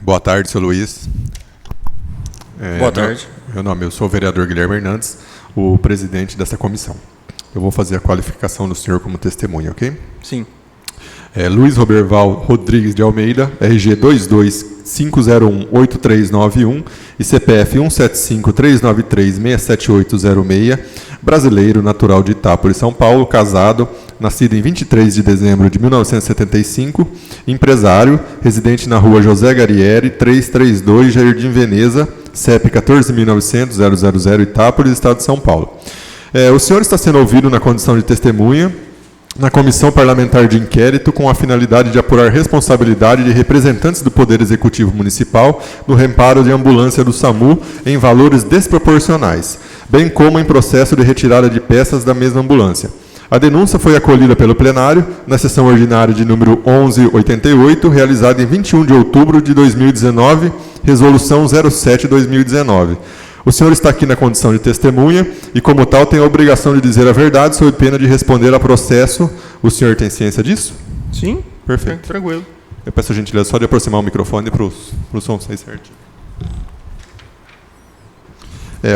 Boa tarde, seu Luiz. Boa tarde. Eu sou o vereador Guilherme Hernandes, o presidente dessa comissão. Eu vou fazer a qualificação do senhor como testemunha, ok? Sim. Luiz Roberval Rodrigues de Almeida, RG 225018391 e CPF 1753936786, brasileiro, natural de Itápolis, São Paulo, casado, nascido em 23 de dezembro de 1975, empresário, residente na rua José Garieri, 332, Jardim Veneza, CEP 14.900.000, Itápolis, Estado de São Paulo. O senhor está sendo ouvido na condição de testemunha na Comissão Parlamentar de Inquérito com a finalidade de apurar responsabilidade de representantes do Poder Executivo Municipal no reparo de ambulância do SAMU em valores desproporcionais, bem como em processo de retirada de peças da mesma ambulância. A denúncia foi acolhida pelo plenário na sessão ordinária de número 1188, realizada em 21 de outubro de 2019, resolução 07/2019. O senhor está aqui na condição de testemunha e, como tal, tem a obrigação de dizer a verdade sob pena de responder a processo. O senhor tem ciência disso? Sim. Perfeito. Tranquilo. Eu peço a gentileza só de aproximar o microfone para o som sair certinho.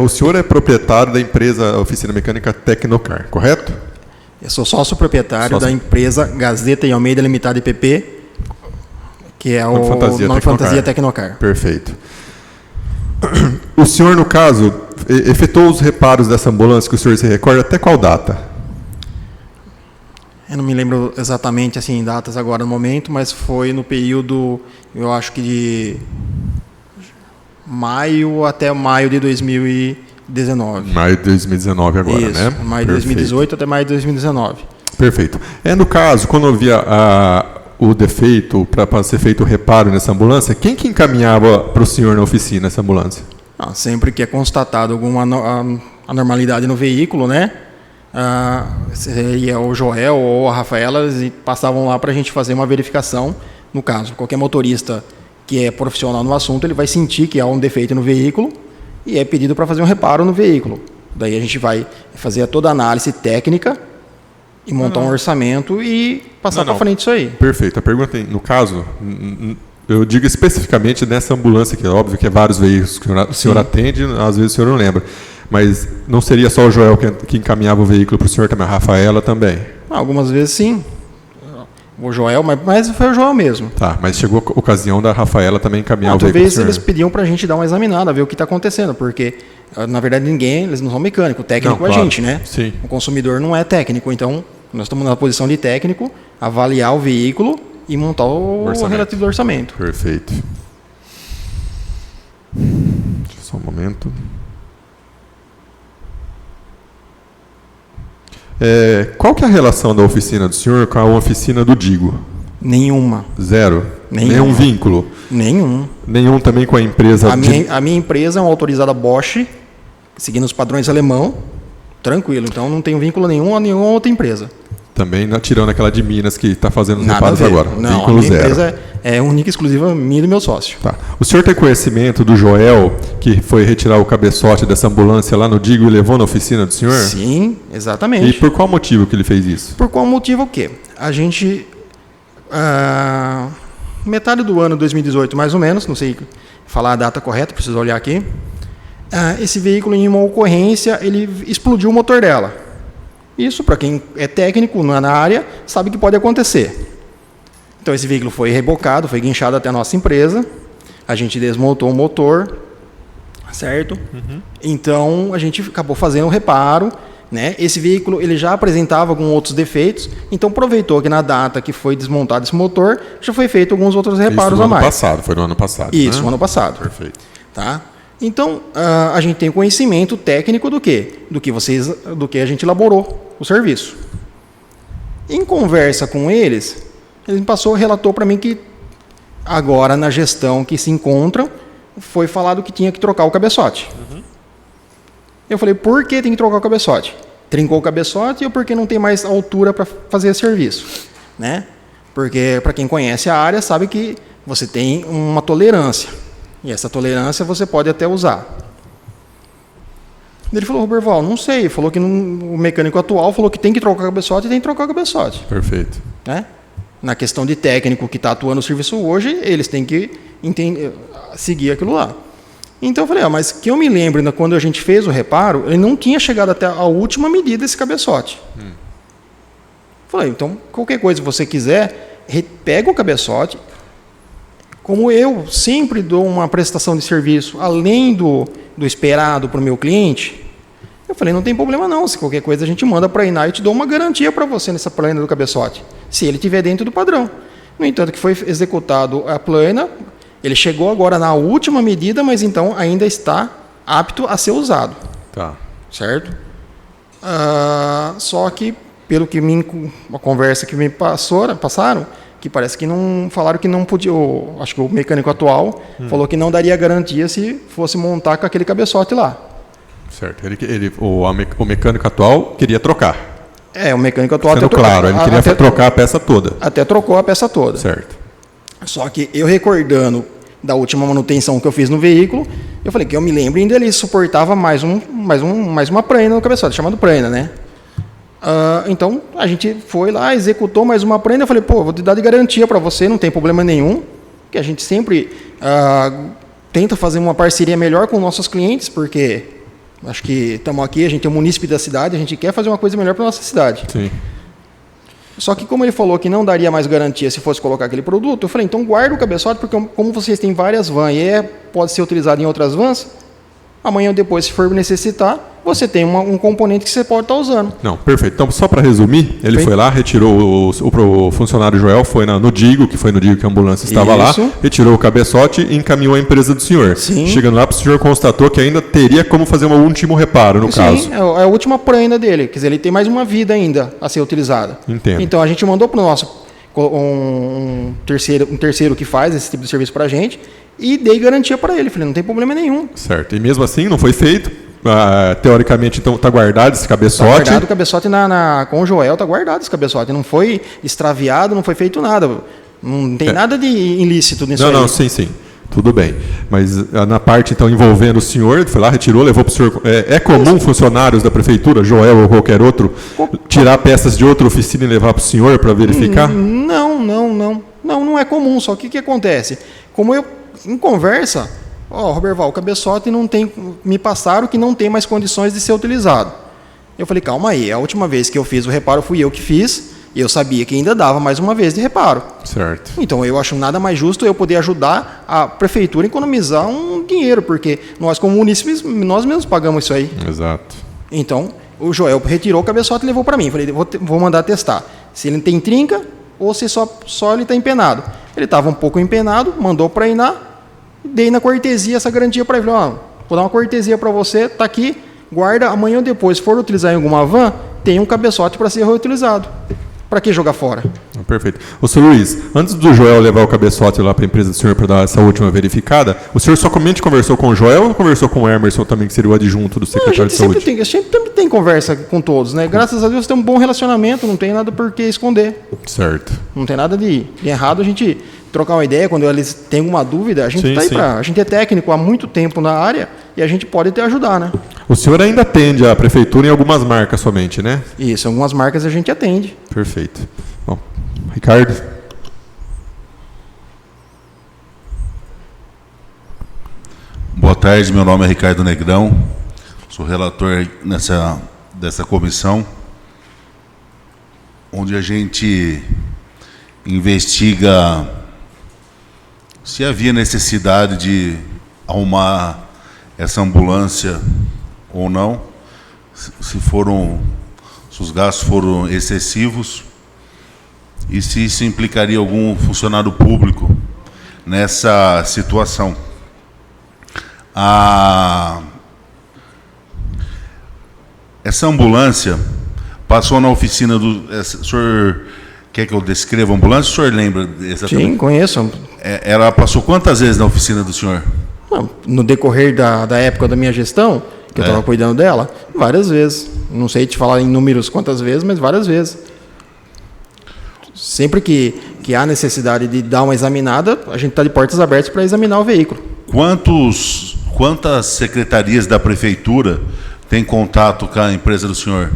O senhor é proprietário da empresa Oficina Mecânica Tecnocar, correto? Eu sou sócio proprietário da empresa Gazeta e Almeida Limitada IPP, que é o nome Fantasia Tecnocar. Perfeito. O senhor, no caso, efetuou os reparos dessa ambulância que o senhor se recorda até qual data? Eu não me lembro exatamente assim datas agora no momento, mas foi no período, eu acho que de maio até maio de 2019. Maio de 2019 agora, isso, né? Maio de 2018 até maio de 2019. Perfeito. No caso, quando havia o defeito para ser feito o reparo nessa ambulância, quem que encaminhava para o senhor na oficina essa ambulância? Sempre que é constatado alguma anormalidade no veículo, né? Seria o Joel ou a Rafaela, eles passavam lá para a gente fazer uma verificação. No caso, qualquer motorista que é profissional no assunto, ele vai sentir que há um defeito no veículo e é pedido para fazer um reparo no veículo. Daí a gente vai fazer toda a análise técnica e montar um orçamento e passar para frente isso aí. Perfeito. A pergunta, no caso, eu digo especificamente nessa ambulância, que é óbvio que é vários veículos que o senhor atende, às vezes o senhor não lembra. Mas não seria só o Joel que encaminhava o veículo para o senhor também, a Rafaela também? Algumas vezes sim. O Joel, mas foi o Joel mesmo. Tá, mas chegou a ocasião da Rafaela também encaminhar o veículo para o senhor? Talvez eles pediam para a gente dar uma examinada, ver o que está acontecendo, porque, na verdade, eles não são mecânicos, o técnico é a gente, né? Sim. O consumidor não é técnico, então nós estamos na posição de técnico, avaliar o veículo e montar o relativo orçamento. Perfeito. Deixa só um momento. Qual que é a relação da oficina do senhor com a oficina do Digo? Nenhuma. Zero? Nenhum vínculo? Nenhum. Nenhum também com a empresa? A minha empresa é uma autorizada Bosch, seguindo os padrões alemão, tranquilo. Então não tenho vínculo nenhum a nenhuma outra empresa. Também tirando aquela de Minas que está fazendo os reparos agora? Não, vínculo a minha zero. empresa é única e exclusiva minha e do meu sócio. Tá. O senhor tem conhecimento do Joel, que foi retirar o cabeçote dessa ambulância lá no Digo e levou na oficina do senhor? Sim, exatamente. E por qual motivo que ele fez isso? Por qual motivo o quê? A gente, metade do ano de 2018, mais ou menos, não sei falar a data correta, preciso olhar aqui, esse veículo, em uma ocorrência, ele explodiu o motor dela. Isso, para quem é técnico na área, sabe que pode acontecer. Então, esse veículo foi rebocado, foi guinchado até a nossa empresa, a gente desmontou o motor, certo? Uhum. Então, a gente acabou fazendo um reparo, né? Esse veículo ele já apresentava alguns outros defeitos, então aproveitou que na data que foi desmontado esse motor, já foi feito alguns outros reparos a mais. Foi no ano passado. Isso, né? no ano passado. Perfeito. Tá? Então, a gente tem conhecimento técnico do quê? Do que a gente elaborou o serviço. Em conversa com eles, ele relatou para mim que agora na gestão que se encontram, foi falado que tinha que trocar o cabeçote. Uhum. Eu falei, por que tem que trocar o cabeçote? Trincou o cabeçote ou porque não tem mais altura para fazer esse serviço? Né? Porque, para quem conhece a área, sabe que você tem uma tolerância. E essa tolerância você pode até usar. Ele falou, Roberval, não sei. Ele falou que o mecânico atual falou que tem que trocar o cabeçote e tem que trocar o cabeçote. Perfeito. Né? na questão de técnico que está atuando no serviço hoje, eles têm que seguir aquilo lá. Então eu falei, mas que eu me lembro, ainda quando a gente fez o reparo, ele não tinha chegado até a última medida desse cabeçote. Falei, então qualquer coisa que você quiser, pega o cabeçote. Como eu sempre dou uma prestação de serviço além do esperado para o meu cliente, eu falei, não tem problema não, se qualquer coisa a gente manda para a INAR e te dou uma garantia para você nessa plana do cabeçote, se ele estiver dentro do padrão. No entanto, que foi executado a plana, ele chegou agora na última medida, mas então ainda está apto a ser usado. Tá. Certo? Só que, pelo que a conversa que me passaram, que parece que não falaram que não podia, acho que o mecânico atual falou que não daria garantia se fosse montar com aquele cabeçote lá. Certo. O mecânico atual queria trocar. O mecânico atual Sendo claro, ele queria trocar a peça toda. Até trocou a peça toda. Certo. Só que eu recordando da última manutenção que eu fiz no veículo, eu falei que eu me lembro ainda ele suportava mais uma prena no cabeçote, chamado prena, né? Então a gente foi lá, executou mais uma prenda. Eu falei, vou te dar de garantia para você, não tem problema nenhum, que a gente sempre tenta fazer uma parceria melhor com nossos clientes, porque acho que estamos aqui, a gente é o munícipe da cidade, a gente quer fazer uma coisa melhor para nossa cidade. Sim. Só que como ele falou que não daria mais garantia se fosse colocar aquele produto, eu falei, então guarda o cabeçote, porque como vocês têm várias vans e pode ser utilizado em outras vans, amanhã ou depois, se for necessitar, você tem um componente que você pode estar usando. Não, perfeito. Então, só para resumir, ele foi lá, retirou o funcionário Joel, foi no Digo, que foi no Digo que a ambulância estava lá, retirou o cabeçote e encaminhou a empresa do senhor. Sim. Chegando lá, o senhor constatou que ainda teria como fazer um último reparo, no caso. Sim, é a última prenda dele. Quer dizer, ele tem mais uma vida ainda a ser utilizada. Entendo. Então, a gente mandou para o nosso um terceiro que faz esse tipo de serviço para a gente e dei garantia para ele. Falei, não tem problema nenhum. Certo. E mesmo assim, não foi feito? Teoricamente, então, está guardado esse cabeçote? Está guardado o cabeçote com o Joel, está guardado esse cabeçote. Não foi extraviado, não foi feito nada. Não tem nada de ilícito nisso aí. Não, sim. Tudo bem. Mas na parte, então, envolvendo o senhor, ele foi lá, retirou, levou para o senhor. É comum funcionários da prefeitura, Joel ou qualquer outro, tirar peças de outra oficina e levar para o senhor para verificar? Não é comum. Só que o que acontece? Como eu, em conversa, Roberval, o cabeçote não tem, me passaram que não tem mais condições de ser utilizado. Eu falei, calma aí, a última vez que eu fiz o reparo fui eu que fiz, e eu sabia que ainda dava mais uma vez de reparo. Certo. Então eu acho nada mais justo eu poder ajudar a prefeitura a economizar um dinheiro, porque nós como munícipes, nós mesmos pagamos isso aí. Exato. Então, o Joel retirou o cabeçote e levou para mim. Falei, vou mandar testar se ele tem trinca ou se só ele está empenado. Ele estava um pouco empenado, mandou para a INAR, dei na cortesia essa garantia para ele. Vou dar uma cortesia para você, está aqui, guarda, amanhã ou depois, se for utilizar em alguma van, tem um cabeçote para ser reutilizado. Para que jogar fora? Perfeito. Ô, senhor Luiz, antes do Joel levar o cabeçote lá para a empresa do senhor para dar essa última verificada, o senhor somente conversou com o Joel ou conversou com o Emerson também, que seria o adjunto do secretário de saúde? A gente sempre tem conversa com todos, né? Graças a Deus tem um bom relacionamento, não tem nada por que esconder. Certo. Não tem nada de errado a gente trocar uma ideia, quando eles têm alguma dúvida, a gente está aí para... A gente é técnico há muito tempo na área e a gente pode te ajudar, né? O senhor ainda atende a prefeitura em algumas marcas somente, né? Isso, algumas marcas a gente atende. Perfeito. Bom, Ricardo? Boa tarde, meu nome é Ricardo Negrão, sou relator dessa comissão, onde a gente investiga se havia necessidade de arrumar essa ambulância ou não, se os gastos foram excessivos e se isso implicaria algum funcionário público nessa situação. Essa ambulância passou na oficina do... O senhor quer que eu descreva a ambulância? O senhor lembra exatamente? Sim, conheço. Ela passou quantas vezes na oficina do senhor? No decorrer da época da minha gestão, que eu estava cuidando dela, várias vezes. Não sei te falar em números quantas vezes, mas várias vezes. Sempre que há necessidade de dar uma examinada, a gente está de portas abertas para examinar o veículo. Quantas secretarias da prefeitura têm contato com a empresa do senhor?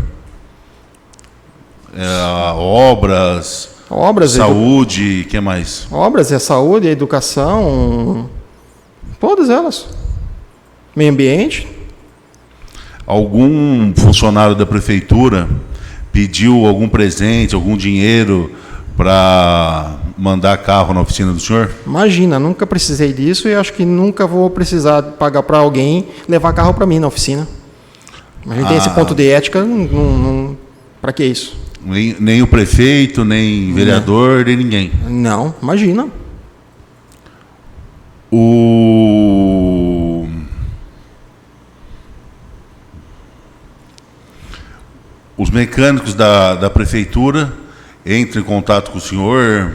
Obras, Obras, saúde, o que mais? Obras, a saúde, a educação, todas elas. Meio ambiente. Algum funcionário da prefeitura pediu algum presente, algum dinheiro para mandar carro na oficina do senhor? Imagina, nunca precisei disso e acho que nunca vou precisar pagar para alguém levar carro para mim na oficina. A gente tem esse ponto de ética, para que isso? Nem o prefeito, nem vereador, nem ninguém. Não, imagina. Os mecânicos da prefeitura entram em contato com o senhor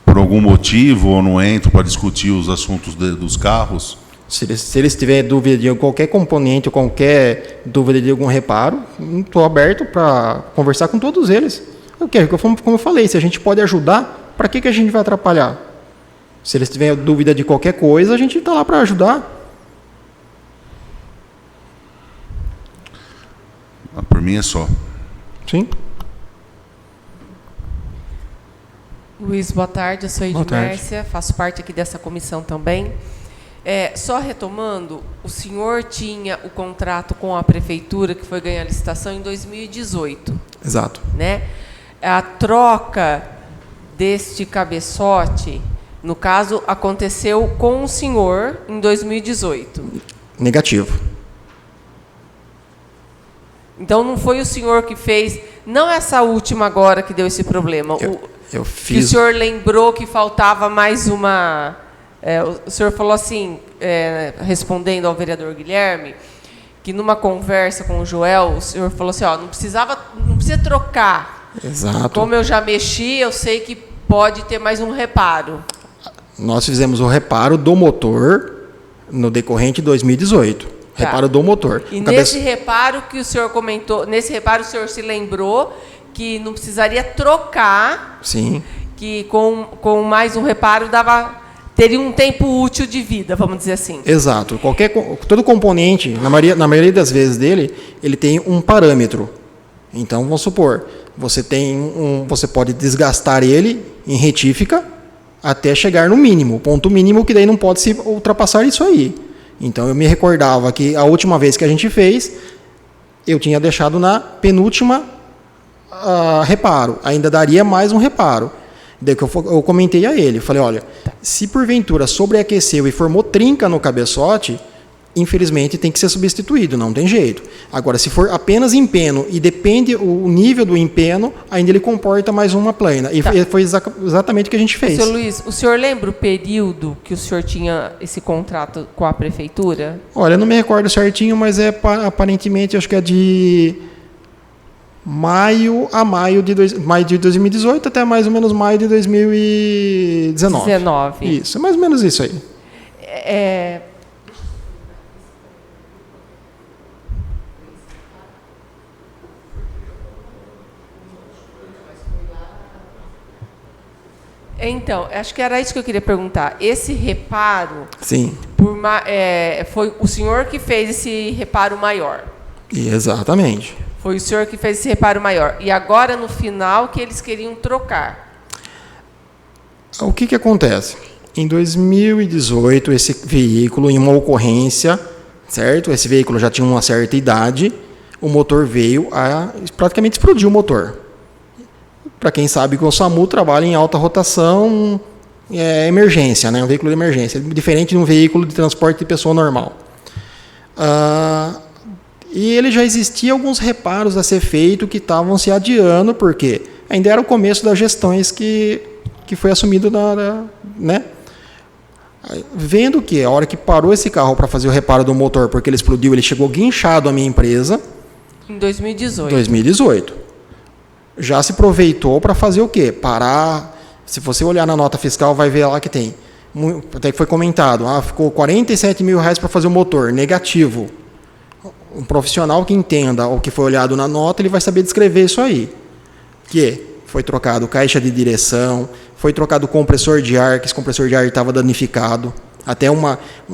por algum motivo ou não entram para discutir os assuntos dos carros? Se eles tiverem dúvida de qualquer componente ou qualquer dúvida de algum reparo, estou aberto para conversar com todos eles. Como eu falei, se a gente pode ajudar, para que a gente vai atrapalhar? Se eles tiverem dúvida de qualquer coisa, a gente está lá para ajudar. Por mim é só. Sim. Luiz, boa tarde. Eu sou Edmércia, faço parte aqui dessa comissão também. Só retomando, o senhor tinha o contrato com a prefeitura que foi ganhar a licitação em 2018. Exato. Né? A troca deste cabeçote, no caso, aconteceu com o senhor em 2018. Negativo. Então não foi o senhor que fez, não essa última agora que deu esse problema. Eu fiz. Que o senhor lembrou que faltava mais uma. O senhor falou assim, respondendo ao vereador Guilherme, que numa conversa com o Joel, o senhor falou assim, não precisa trocar. Exato. Como eu já mexi, eu sei que pode ter mais um reparo. Nós fizemos o reparo do motor no decorrente de 2018. Tá. Reparo do motor. E nesse reparo que o senhor comentou, nesse reparo o senhor se lembrou que não precisaria trocar. Sim. Que com mais um reparo teria um tempo útil de vida, vamos dizer assim. Exato. Todo componente, na maioria das vezes dele, ele tem um parâmetro. Então, vamos supor, você pode desgastar ele em retífica até chegar no mínimo, ponto mínimo, que daí não pode se ultrapassar isso aí. Então, eu me recordava que a última vez que a gente fez, eu tinha deixado na penúltima reparo. Ainda daria mais um reparo. Daí que eu comentei a ele, falei, olha, se porventura sobreaqueceu e formou trinca no cabeçote, infelizmente tem que ser substituído, não tem jeito. Agora, se for apenas empeno e depende o nível do empeno, ainda ele comporta mais uma plana. E foi exatamente o que a gente fez. Seu Luiz, o senhor lembra o período que o senhor tinha esse contrato com a prefeitura? Olha, eu não me recordo certinho, mas aparentemente, acho que é de maio de 2018 até mais ou menos maio de 2019. Isso, mais ou menos isso aí. Então, acho que era isso que eu queria perguntar. Esse reparo, sim, foi o senhor que fez esse reparo maior? Exatamente. Foi o senhor que fez esse reparo maior. E agora, no final, que eles queriam trocar. O que acontece? Em 2018, esse veículo, em uma ocorrência, certo? Esse veículo já tinha uma certa idade, o motor veio praticamente explodiu o motor. Para quem sabe que o SAMU trabalha em alta rotação, emergência, né? Um veículo de emergência, diferente de um veículo de transporte de pessoa normal. E ele já existia alguns reparos a ser feito que estavam se adiando, porque ainda era o começo das gestões que foi assumido né? Vendo que a hora que parou esse carro para fazer o reparo do motor, porque ele explodiu, ele chegou guinchado à minha empresa. Em 2018. 2018. Já se aproveitou para fazer o quê? Parar. Se você olhar na nota fiscal, vai ver lá que tem. Até que foi comentado. Ficou R$47 mil para fazer o motor. Negativo. Um profissional que entenda o que foi olhado na nota, ele vai saber descrever isso aí. Que foi trocado caixa de direção, foi trocado compressor de ar, que esse compressor de ar estava danificado.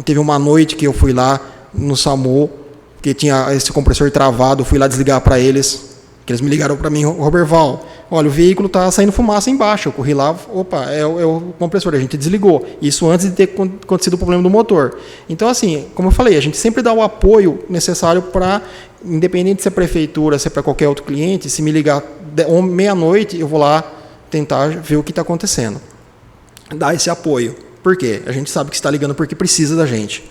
Teve uma noite que eu fui lá no SAMU, que tinha esse compressor travado, fui lá desligar para eles. Que eles me ligaram para mim, Roberval, olha, o veículo está saindo fumaça embaixo. Eu corri lá, opa, é o compressor, a gente desligou. Isso antes de ter acontecido o problema do motor. Então, assim, como eu falei, a gente sempre dá o apoio necessário para, independente se é prefeitura, se é para qualquer outro cliente, se me ligar meia-noite, eu vou lá tentar ver o que está acontecendo. Dar esse apoio. Por quê? A gente sabe que está ligando porque precisa da gente.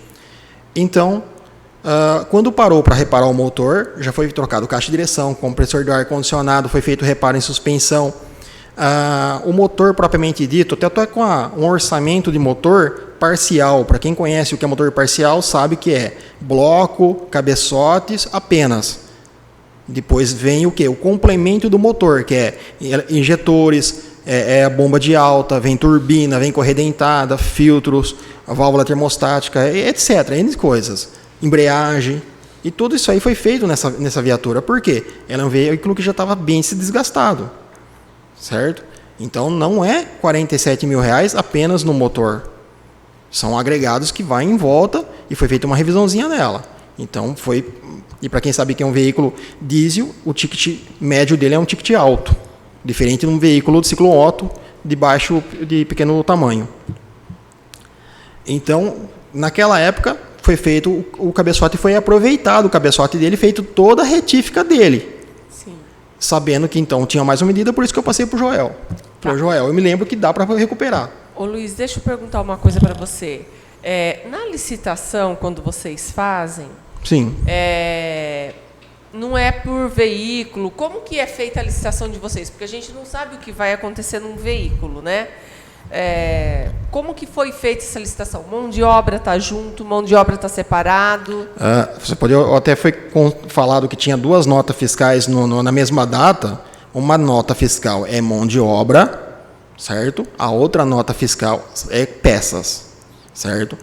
Então, quando parou para reparar o motor, já foi trocado caixa de direção, compressor de ar-condicionado, foi feito reparo em suspensão. O motor propriamente dito, até estou com um orçamento de motor parcial. Para quem conhece o que é motor parcial, sabe que é bloco, cabeçotes apenas. Depois vem o quê? O complemento do motor, que é injetores, a bomba de alta, vem turbina, vem correia dentada, filtros, a válvula termostática, etc. N coisas. Embreagem. E tudo isso aí foi feito nessa viatura. Por quê? Ela é um veículo que já estava bem se desgastado. Certo? Então não é R$47 mil apenas no motor. São agregados que vai em volta e foi feita uma revisãozinha nela. Então foi. E para quem sabe que é um veículo diesel, o ticket médio dele é um ticket alto. Diferente de um veículo de ciclo Otto de pequeno tamanho. Então, naquela época, foi feito o cabeçote, foi aproveitado o cabeçote dele, feito toda a retífica dele. Sim. Sabendo que então tinha mais uma medida, por isso que eu passei para o Joel. Tá. Joel, eu me lembro que dá para recuperar. Ô Luiz, deixa eu perguntar uma coisa para você. Na licitação, quando vocês fazem, sim. Não é por veículo. Como que é feita a licitação de vocês? Porque a gente não sabe o que vai acontecer num veículo, né? Como que foi feita essa licitação? Mão de obra está junto, mão de obra está separado? Você pode, até foi falado que tinha duas notas fiscais na mesma data. Uma nota fiscal é mão de obra, certo? A outra nota fiscal é peças, certo?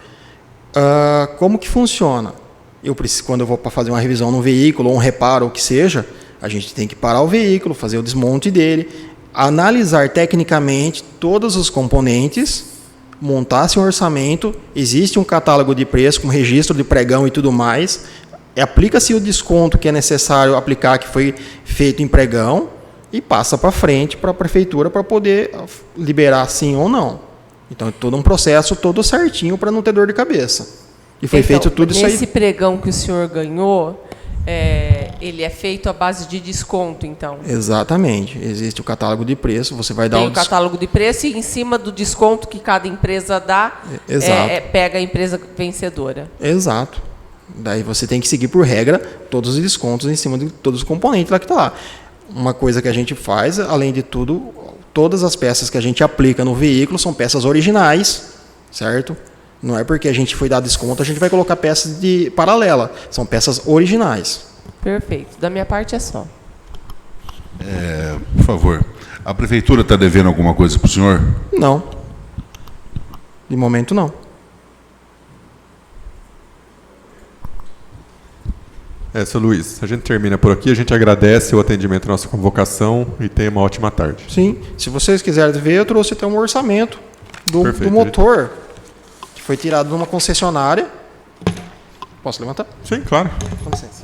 Como que funciona? Quando eu vou para fazer uma revisão no veículo, ou um reparo, ou o que seja, a gente tem que parar o veículo, fazer o desmonte dele, analisar tecnicamente todos os componentes, montar-se um orçamento, existe um catálogo de preço com registro de pregão e tudo mais, aplica-se o desconto que é necessário aplicar, que foi feito em pregão, e passa para frente para a prefeitura para poder liberar sim ou não. Então é todo um processo todo certinho para não ter dor de cabeça. E foi feito tudo isso aí. Esse pregão que o senhor ganhou, ele é feito à base de desconto, então? Exatamente. Existe o catálogo de preço, você vai dar o catálogo de preço e em cima do desconto que cada empresa dá, pega a empresa vencedora. Exato. Daí você tem que seguir por regra todos os descontos em cima de todos os componentes lá que está lá. Uma coisa que a gente faz, além de tudo, todas as peças que a gente aplica no veículo são peças originais, certo? Não é porque a gente foi dar desconto, a gente vai colocar peças de paralela. São peças originais. Perfeito. Da minha parte é só. Por favor, a prefeitura está devendo alguma coisa para o senhor? Não. De momento, não. Seu Luiz, a gente termina por aqui. A gente agradece o atendimento à nossa convocação e tenha uma ótima tarde. Sim. Se vocês quiserem ver, eu trouxe até um orçamento do motor. Foi tirado de uma concessionária. Posso levantar? Sim, claro. Com licença.